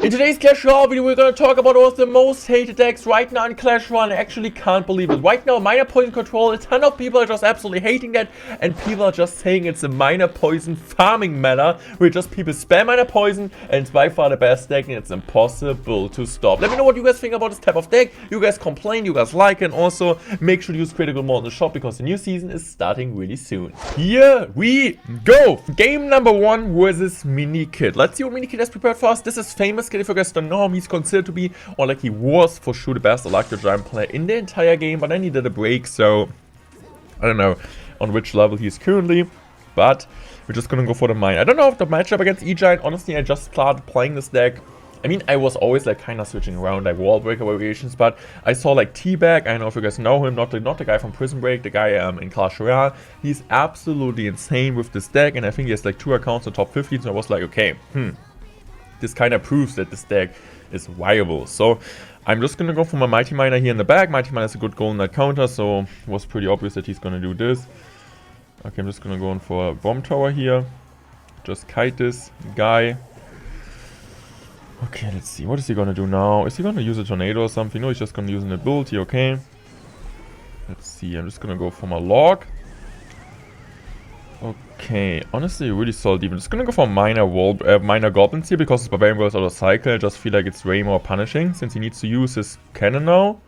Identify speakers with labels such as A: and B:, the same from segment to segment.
A: In today's Clash Royale video, we're gonna talk about one of the most hated decks right now in Clash Royale. I actually can't believe it. Right now, Minor Poison Control, a ton of people are just absolutely hating that, and people are just saying it's a Minor Poison farming meta, where just people spam Minor Poison, and it's by far the best deck, and it's impossible to stop. Let me know what you guys think about this type of deck. You guys complain, you guys like it, and also make sure to use Critical Mode in the shop, because the new season is starting really soon. Here we go! Game number 1 versus Minikid. Let's see what Minikid has prepared for us. This is famous. If you guys don't know him, he's considered to be, or like he was for sure, the best Electro Giant player in the entire game, but then he did a break, so I don't know on which level he is currently, but we're just gonna go for the mine. I don't know if the matchup against E-Giant, honestly, I just started playing this deck. I mean, I was always like kind of switching around like wall breaker variations, but I saw like T-Bag. I don't know if you guys know him, not the guy from Prison Break, the guy in Clash Royale. He's absolutely insane with this deck, and I think he has like 2 accounts in top 15, so I was like, okay, this kind of proves that this deck is viable. So I'm just gonna go for my Mighty Miner here in the back. Mighty Miner is a good Golden Knight counter, so it was pretty obvious that he's gonna do this. Okay, I'm just gonna go in for a Bomb Tower here. Just kite this guy. Okay, let's see. What is he gonna do now? Is he gonna use a tornado or something? No, he's just gonna use an ability, okay. Let's see, I'm just gonna go for my log. Okay, honestly, really solid even. Just gonna go for minor goblins here because his barbarian world's out of cycle. I just feel like it's way more punishing since he needs to use his cannon now.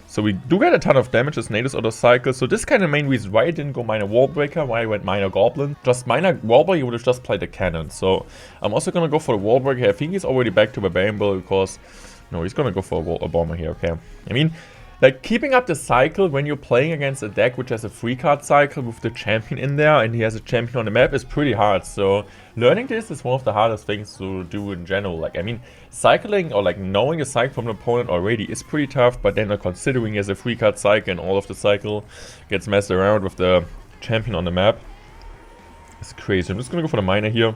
A: So we do get a ton of damage. His natives out of cycle. So this kind of main reason why I didn't go minor wall breaker, why I went minor goblin. Just minor wall breaker, he would have just played the cannon. So I'm also gonna go for the wall breaker. I think he's already back to barbarian build because no, he's gonna go for a bomber here. Okay, I mean, like, keeping up the cycle when you're playing against a deck which has a 3-card cycle with the champion in there and he has a champion on the map is pretty hard. So learning this is one of the hardest things to do in general. Like, I mean, cycling or like knowing a cycle from an opponent already is pretty tough, but then considering he has a 3-card cycle and all of the cycle gets messed around with the champion on the map, it's crazy. I'm just gonna go for the miner here.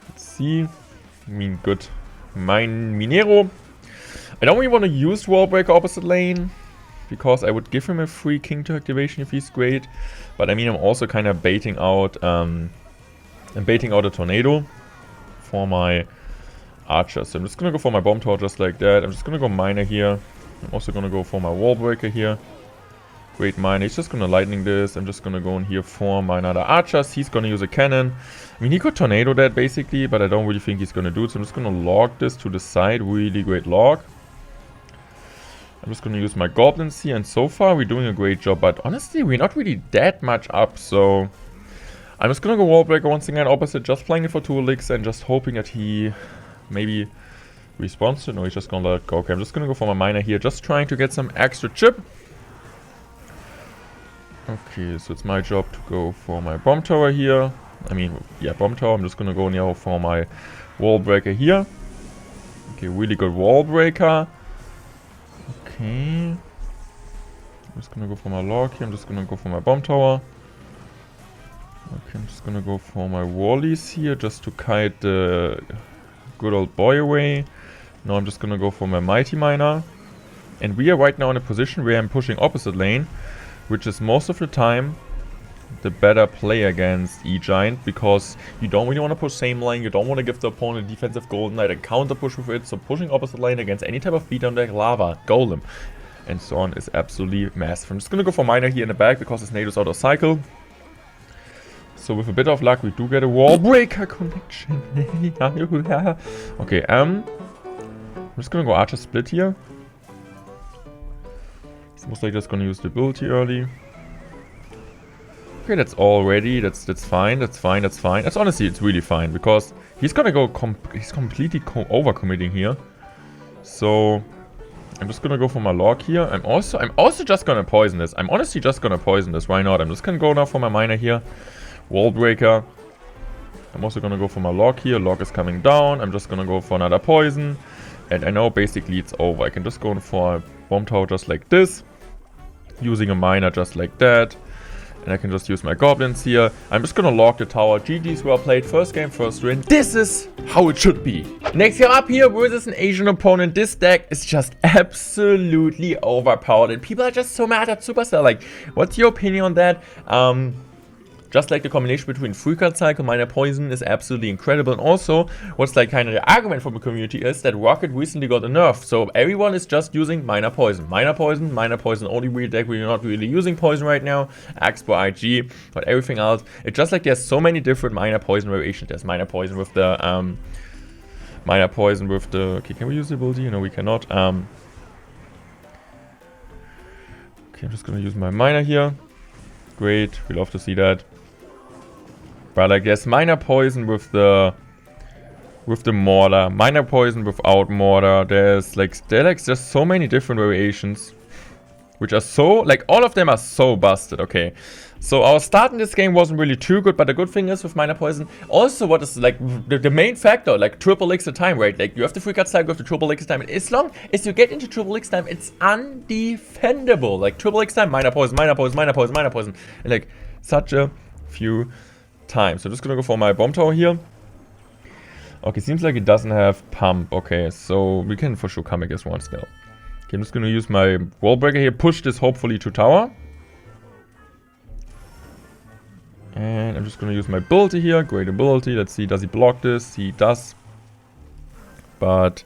A: Let's see. I mean, good. Minero. I don't really want to use Wall Breaker opposite lane, because I would give him a free King to activation if he's great. But I mean, I'm also kind of baiting out a tornado for my archer. So I'm just going to go for my bomb tower just like that. I'm just going to go miner here. I'm also going to go for my Wall Breaker here. Great miner. He's just going to lightning this. I'm just going to go in here for my other archers. He's going to use a cannon. I mean, he could tornado that basically, but I don't really think he's going to do it. So I'm just going to log this to the side. Really great log. I'm just going to use my goblins here, and so far we're doing a great job, but honestly we're not really that much up, so I'm just going to go wall breaker once again opposite, just playing it for 2 elixir and just hoping that he maybe responds to it. No, he's just going to let it go. Okay, I'm just going to go for my miner here, just trying to get some extra chip. Okay, so it's my job to go for my bomb tower here. I mean, yeah, bomb tower. I'm just going to go now for my wall breaker here. Okay, really good wall breaker. Okay, I'm just gonna go for my log here. I'm just gonna go for my bomb tower. Okay, I'm just gonna go for my wallies here just to kite the good old boy away. Now I'm just gonna go for my mighty miner. And we are right now in a position where I'm pushing opposite lane, which is most of the time the better play against E-Giant, because you don't really want to push same lane, you don't want to give the opponent defensive Golden Knight and counter push with it, so pushing opposite lane against any type of beatdown deck, lava, golem, and so on is absolutely massive. I'm just going to go for miner here in the back because his native's out of cycle. So with a bit of luck we do get a wall breaker connection. Okay, I'm just going to go archer split here. It's most likely just going to use the ability early. Okay, that's all ready. That's fine. That's fine. That's fine. That's honestly, it's really fine because he's gonna go. He's completely overcommitting here. So I'm just gonna go for my log here. I'm also just gonna poison this. I'm honestly just gonna poison this. Why not? I'm just gonna go now for my miner here. Wall breaker. I'm also gonna go for my log here. Log is coming down. I'm just gonna go for another poison, and I know basically it's over. I can just go in for a bomb tower just like this, using a miner just like that. And I can just use my goblins here. I'm just gonna log the tower. GG's well played. First game, first win. This is how it should be. Next game up here versus an Asian opponent. This deck is just absolutely overpowered. And people are just so mad at Supercell. Like, what's your opinion on that? just like the combination between free card cycle, minor poison is absolutely incredible. And also, what's like kind of the argument from the community is that Rocket recently got a nerf, so everyone is just using minor poison. Minor poison, only weird deck we're not really using poison right now. Axpo, IG, but everything else, it's just like there's so many different minor poison variations. There's minor poison with the, okay, can we use the ability? No, we cannot. Okay, I'm just gonna use my minor here. Great, we love to see that. But like there's minor poison with the mortar, minor poison without mortar. There's just so many different variations, which are so, like, all of them are so busted. Okay, so our start in this game wasn't really too good, but the good thing is with minor poison, also what is like the main factor, like triple elixir time, right? Like you have the free card cycle with the triple elixir time, and as long as you get into triple elixir time, it's undefendable. Like triple elixir time, minor poison, minor poison, minor poison, minor poison, and like such a few times. So I'm just gonna go for my bomb tower here. Okay, seems like it doesn't have pump. Okay, so we can for sure come against one still. Okay, I'm just gonna use my wall breaker here, push this hopefully to tower. And I'm just gonna use my ability here, great ability. Let's see, does he block this? He does. But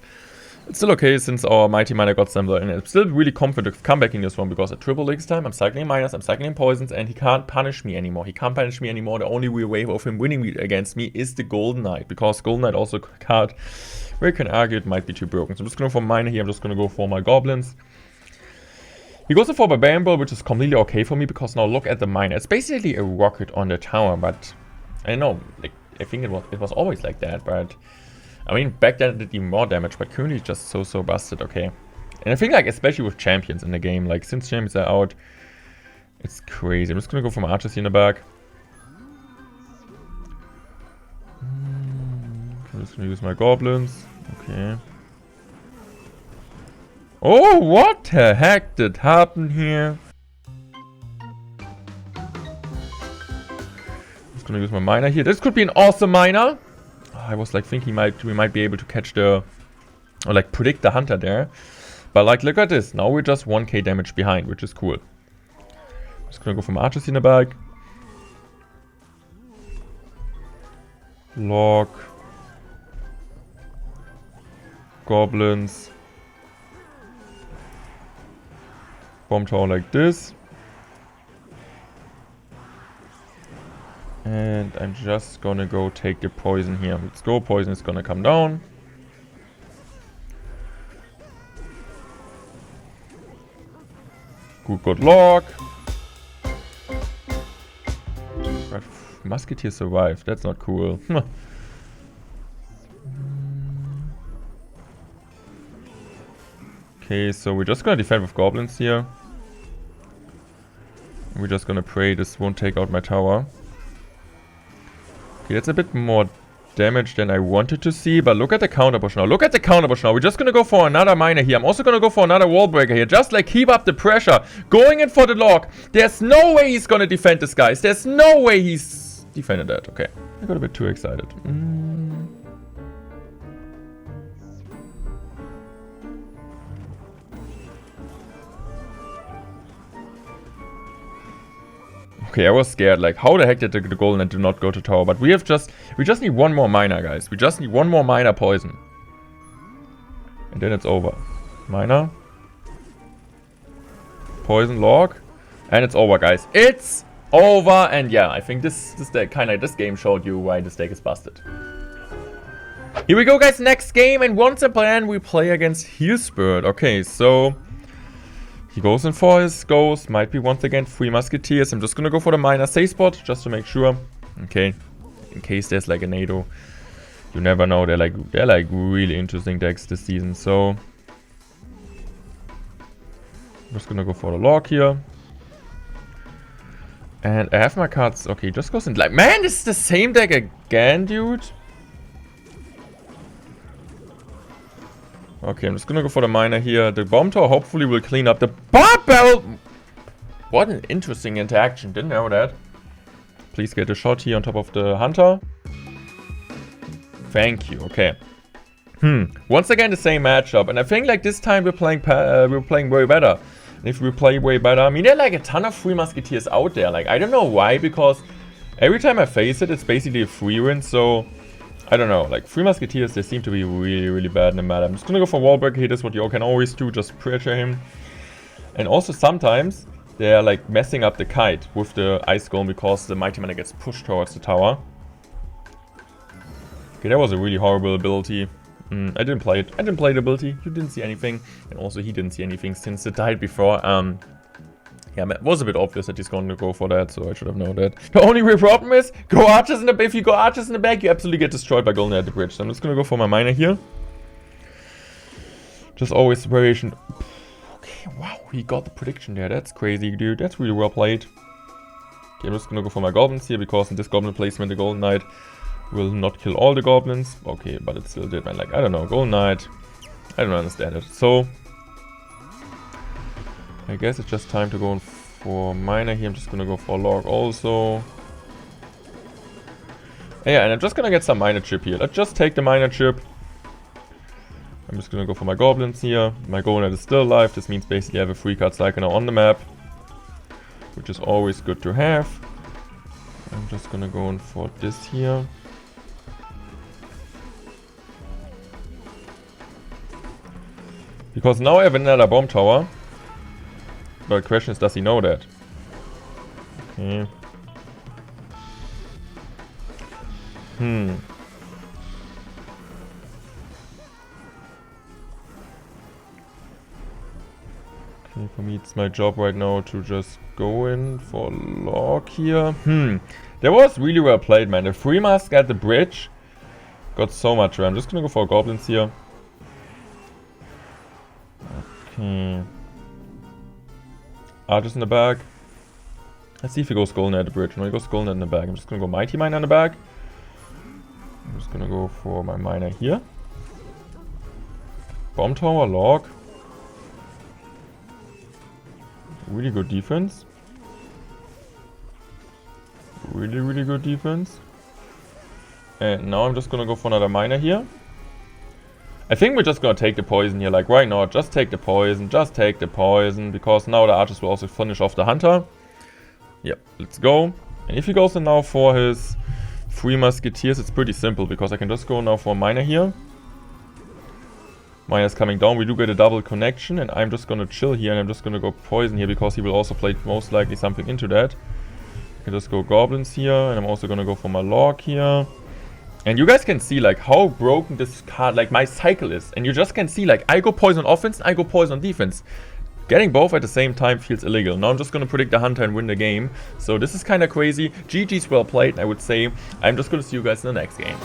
A: it's still okay since our Mighty Miner got similar. And I'm still really confident of comebacking this one because at triple X time, I'm cycling minors, I'm cycling poisons, and he can't punish me anymore. He can't punish me anymore. The only real way of him winning against me is the Golden Knight, because Golden Knight also a card where you can argue it might be too broken. So I'm just gonna go for miner here, I'm just gonna go for my goblins. He goes for Barbarian Ball, which is completely okay for me, because now look at the miner. It's basically a rocket on the tower, but I know, like, I think it was always like that, but I mean, back then it did even more damage, but currently it's just so busted, okay. And I think, like, especially with champions in the game, like, since champions are out, it's crazy. I'm just gonna go for my archers here in the back. I'm just gonna use my goblins, okay. Oh, what the heck did happen here? I'm just gonna use my miner here. This could be an awesome miner. I was like thinking we might be able to catch the, or like predict the hunter there. But like, look at this. Now we're just 1k damage behind, which is cool. I'm just gonna go for my archers in the back. Lock. Goblins. Bomb tower like this. And I'm just gonna go take the poison here. Let's go, poison is gonna come down. Good lock. But Musketeers survived, that's not cool. Okay, so we're just gonna defend with goblins here. We're just gonna pray this won't take out my tower. Okay, that's a bit more damage than I wanted to see, but look at the counter push now. Look at the counter push now. We're just gonna go for another miner here. I'm also gonna go for another wall breaker here. Just like keep up the pressure. Going in for the lock. There's no way he's gonna defend this, guys. There's no way he's defended that. Okay. I got a bit too excited. Okay, I was scared, like, how the heck did the Golden Knight do not go to tower? But we just need one more miner, guys. We just need one more miner poison. And then it's over. Miner. Poison log. And it's over, guys. It's over! And yeah, I think this game showed you why this deck is busted. Here we go, guys, next game. And once again, we play against Healspirit. Okay, so he goes in for his ghost. Might be once again 3 Musketeers. I'm just gonna go for the miner safe spot just to make sure. Okay, in case there's like a NATO, you never know. They're like really interesting decks this season. So I'm just gonna go for the lock here. And I have my cards. Okay, just goes in. Like, man, this is the same deck again, dude. Okay, I'm just gonna go for the miner here. The bomb tower hopefully will clean up the barbell. What an interesting interaction. Didn't know that. Please get a shot here on top of the hunter. Thank you. Okay. Once again, the same matchup, and I think like this time we're playing way better. And if we play way better, I mean, there are like a ton of 3 Musketeers out there. Like, I don't know why, because Every time I face it, it's basically a free win, so... I don't know, like, 3 Musketeers, they seem to be really, really bad in the meta. I'm just gonna go for wall breaker here, that's what you can always do, just pressure him. And also sometimes, they're like messing up the kite with the ice golem because the mighty mana gets pushed towards the tower. Okay, that was a really horrible ability. I didn't play it. I didn't play the ability. You didn't see anything. And also he didn't see anything since it died before. Yeah, it was a bit obvious that he's going to go for that, so I should have known that. The only real problem is, go archers in the back. If you go archers in the back, you absolutely get destroyed by golden at the bridge. So I'm just going to go for my miner here. Just always variation. Okay, wow, he got the prediction there. That's crazy, dude. That's really well played. Okay, I'm just going to go for my goblins here, because in this goblin placement, the golden knight will not kill all the goblins. Okay, but it still did, man. Like, I don't know, golden knight. I don't understand it. So... I guess it's just time to go for miner here. I'm just gonna go for log also. Yeah, and I'm just gonna get some miner chip here. Let's just take the miner chip. I'm just gonna go for my goblins here. My golden is still alive. This means basically I have a free card cycle now on the map, which is always good to have. I'm just gonna go in for this here. Because now I have another bomb tower. But the question is, does he know that? Okay. Okay, for me it's my job right now to just go in for log here. That was really well played, man. The free mask at the bridge got so much. I'm just gonna go for goblins here. Okay. Archers in the back. Let's see if he goes golden at the bridge. No, he goes golden in the back. I'm just gonna go mighty miner in the back. I'm just gonna go for my miner here. Bomb tower, log. Really good defense. Really, really good defense. And now I'm just gonna go for another miner here. I think we're just gonna take the poison here, like right now, just take the poison, because now the archers will also finish off the hunter. Yep, let's go. And if he goes in now for his 3 musketeers, it's pretty simple, because I can just go now for a miner here. Miner's coming down, we do get a double connection, and I'm just gonna chill here, and I'm just gonna go poison here, because he will also play most likely something into that. I can just go goblins here, and I'm also gonna go for my log here. And you guys can see like how broken this card, like my cycle is. And you just can see like I go poison on offense, I go poison on defense. Getting both at the same time feels illegal. Now I'm just going to predict the hunter and win the game. So this is kind of crazy. GG's well played, I would say. I'm just going to see you guys in the next game.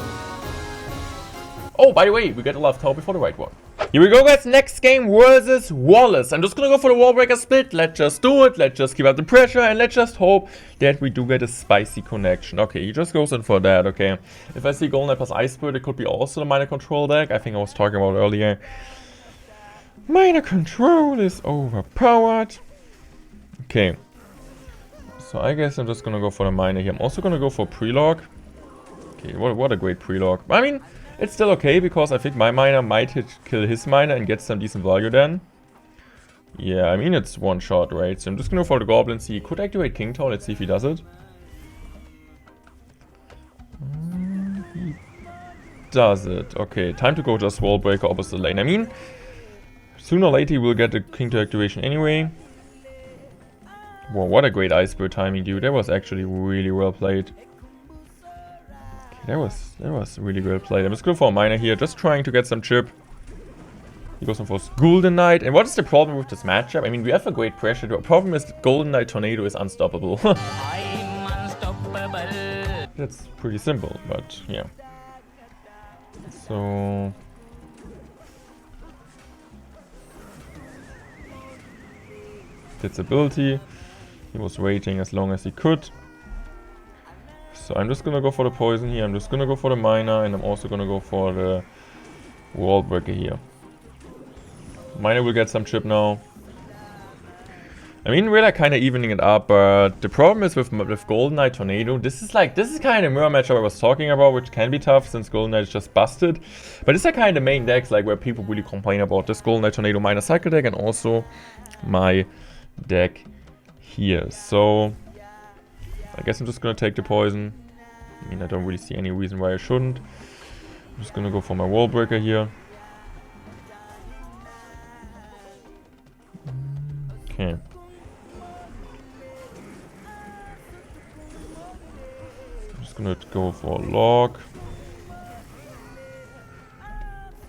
A: Oh, by the way, we get a left toe before the right one. Here we go, guys. Next game versus Wallace. I'm just gonna go for the wall breaker split. Let's just do it. Let's just keep up the pressure and let's just hope that we do get a spicy connection. Okay, he just goes in for that. Okay. If I see Golden Knight plus Ice Spirit, it could be also the minor control deck. I think I was talking about earlier. Minor control is overpowered. Okay. So I guess I'm just gonna go for the minor here. I'm also gonna go for pre-log. Okay, what a great pre-log. I mean, it's still okay, because I think my miner might kill his miner and get some decent value then. Yeah, I mean, it's one shot, right? So I'm just gonna go for the goblins. He could activate King Town. Let's see if he does it. He does it. Okay, time to go just wall breaker opposite lane. I mean, sooner or later he will get the King Town activation anyway. Wow, what a great Ice Spirit timing, dude. That was actually really well played. That was really well played. I'm just going for a miner here, just trying to get some chip. He goes in for Golden Knight. And what is the problem with this matchup? I mean, we have a great pressure. The problem is Golden Knight Tornado is unstoppable.
B: I'm unstoppable.
A: That's pretty simple, but yeah. So... that's ability. He was waiting as long as he could. So I'm just gonna go for the poison here, I'm just gonna go for the miner, and I'm also gonna go for the wall breaker here. Miner will get some chip now. I mean, we're like kind of evening it up, but the problem is with Golden Knight Tornado, this is kind of mirror matchup I was talking about, which can be tough since Golden Knight is just busted. But it's like kind of the main decks like where people really complain about this Golden Knight Tornado minor cycle deck, and also my deck here. So I guess I'm just gonna take the poison. I mean, I don't really see any reason why I shouldn't. I'm just gonna go for my wall breaker here. Okay. I'm just gonna go for a log.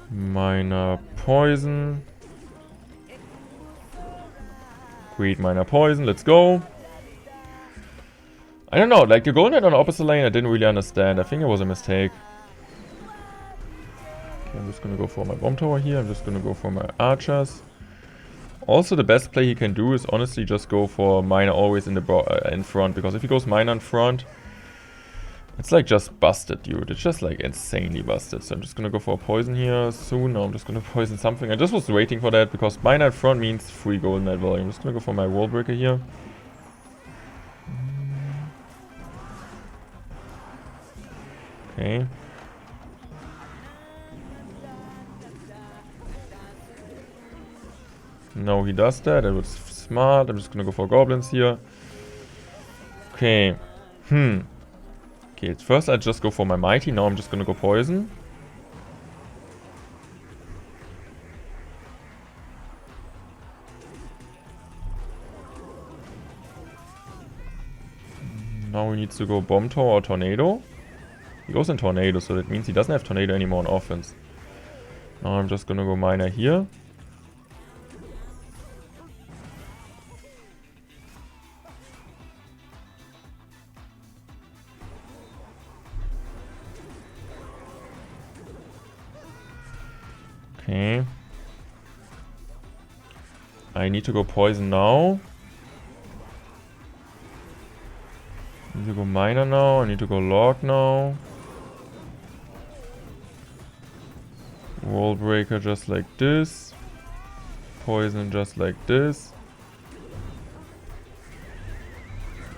A: Minor poison. Create minor poison, let's go. I don't know, like the golden on the opposite lane I didn't really understand. I think it was a mistake. Okay, I'm just gonna go for my bomb tower here. I'm just gonna go for my archers. Also, the best play he can do is honestly just go for miner always in the in front, because if he goes miner in front, it's like just busted, dude. It's just like insanely busted. So I'm just gonna go for a poison here soon. No, I'm just gonna poison something. I just was waiting for that because miner in front means free golden net value. I'm just gonna go for my wall breaker here. Okay. No, he does that. That was smart. I'm just gonna go for goblins here. Okay. Okay, first I just go for my mighty. Now I'm just gonna go poison. Now he needs to go bomb tower or tornado. He goes in tornado, so that means he doesn't have tornado anymore on offense. Now I'm just gonna go miner here. Okay. I need to go poison now. I need to go miner now. I need to go log now. Wall breaker just like this. Poison just like this.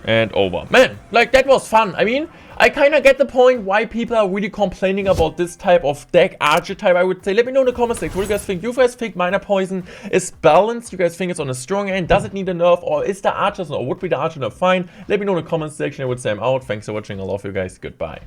A: And over. Man, like that was fun. I mean, I kind of get the point why people are really complaining about this type of deck, archetype, I would say. Let me know in the comments section what you guys think. You guys think Minor Poison is balanced? You guys think it's on a strong end? Does it need a nerf? Or is the Archers, or would be the Archer nerf fine? Let me know in the comments section. I would say I'm out. Thanks for watching. I love you guys. Goodbye.